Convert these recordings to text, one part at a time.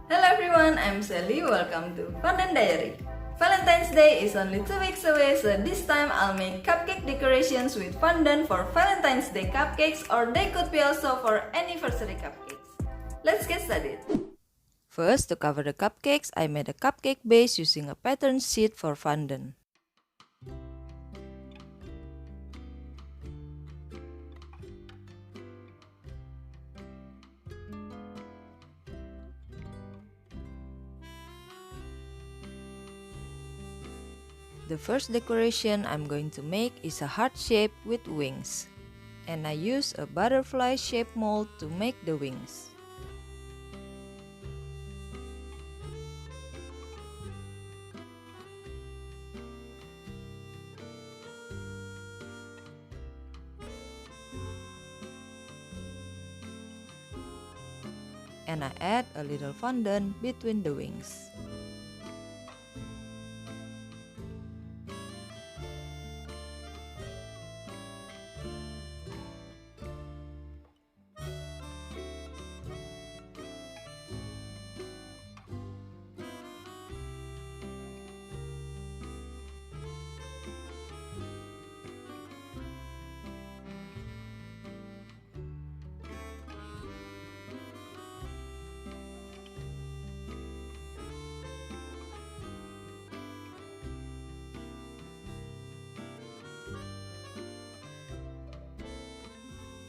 Hello everyone, I'm Sally. Welcome to Fondant Diary. Valentine's Day is only 2 weeks away, so this time I'll make cupcake decorations with fondant for Valentine's Day cupcakes, or they could be also for anniversary cupcakes. Let's get started. First, to cover the cupcakes, I made a cupcake base using a pattern sheet for fondant. The first decoration I'm going to make is a heart shape with wings. And I use a butterfly shape mold to make the wings. And I add a little fondant between the wings.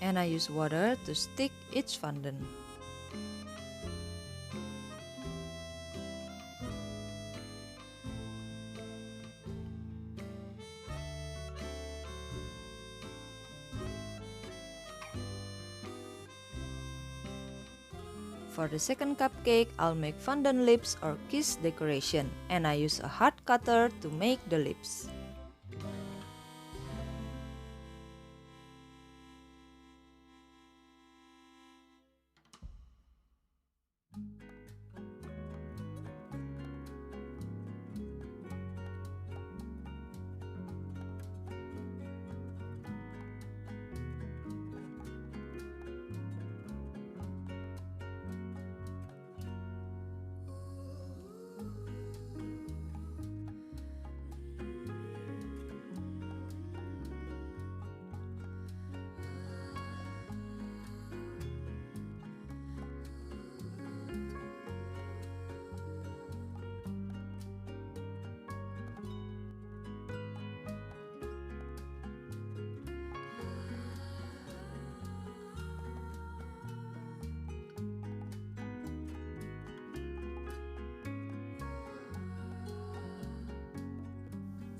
And I use water to stick each fondant. For the second cupcake, I'll make fondant lips or kiss decoration, and I use a heart cutter to make the lips.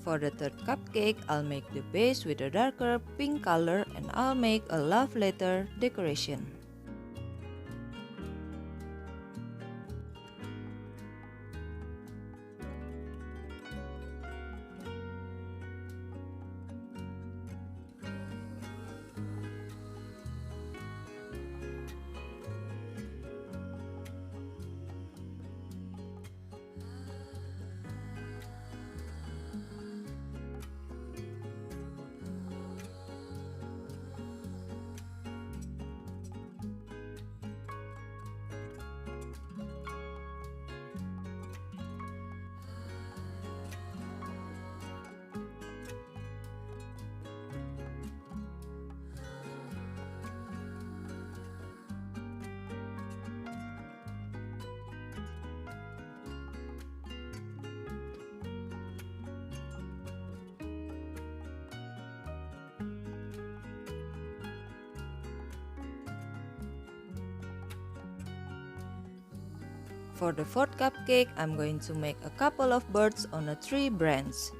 For the third cupcake, I'll make the base with a darker pink color, and I'll make a love letter decoration. For the fourth cupcake, I'm going to make a couple of birds on a tree branch.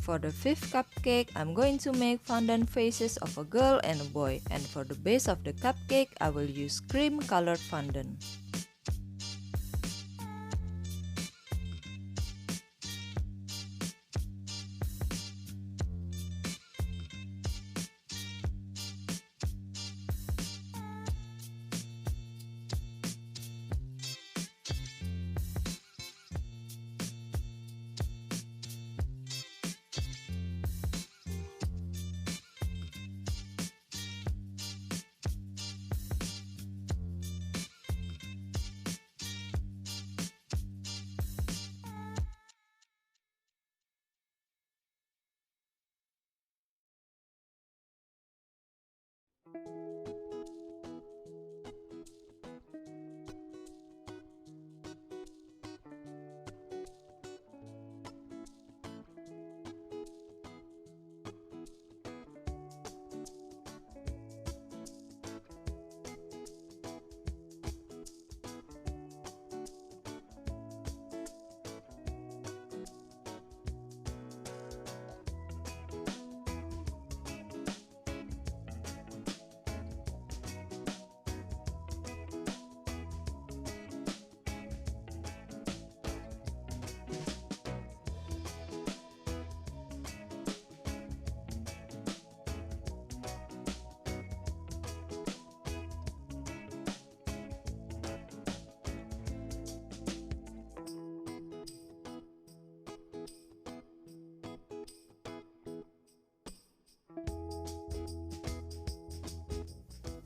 For the fifth cupcake, I'm going to make fondant faces of a girl and a boy, and for the base of the cupcake, I will use cream colored fondant.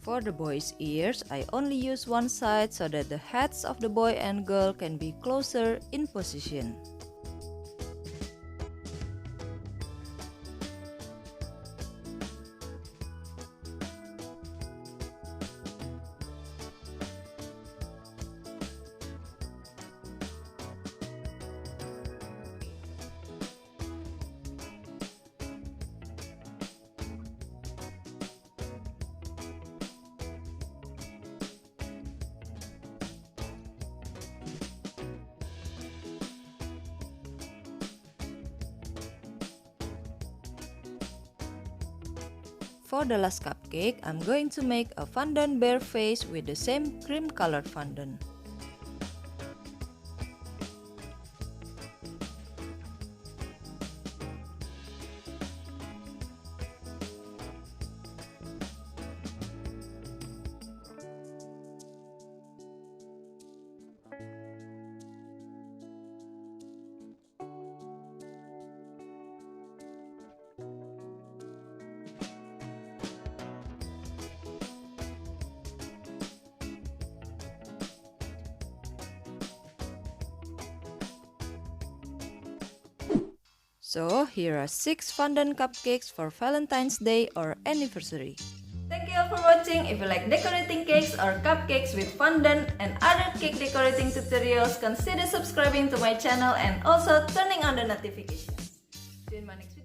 For the boy's ears, I only use one side so that the heads of the boy and girl can be closer in position. For the last cupcake, I'm going to make a fondant bear face with the same cream colored fondant. So, here are 6 fondant cupcakes for Valentine's Day or anniversary. Thank you all for watching. If you like decorating cakes or cupcakes with fondant and other cake decorating tutorials, consider subscribing to my channel and also turning on the notifications. See you in my next video.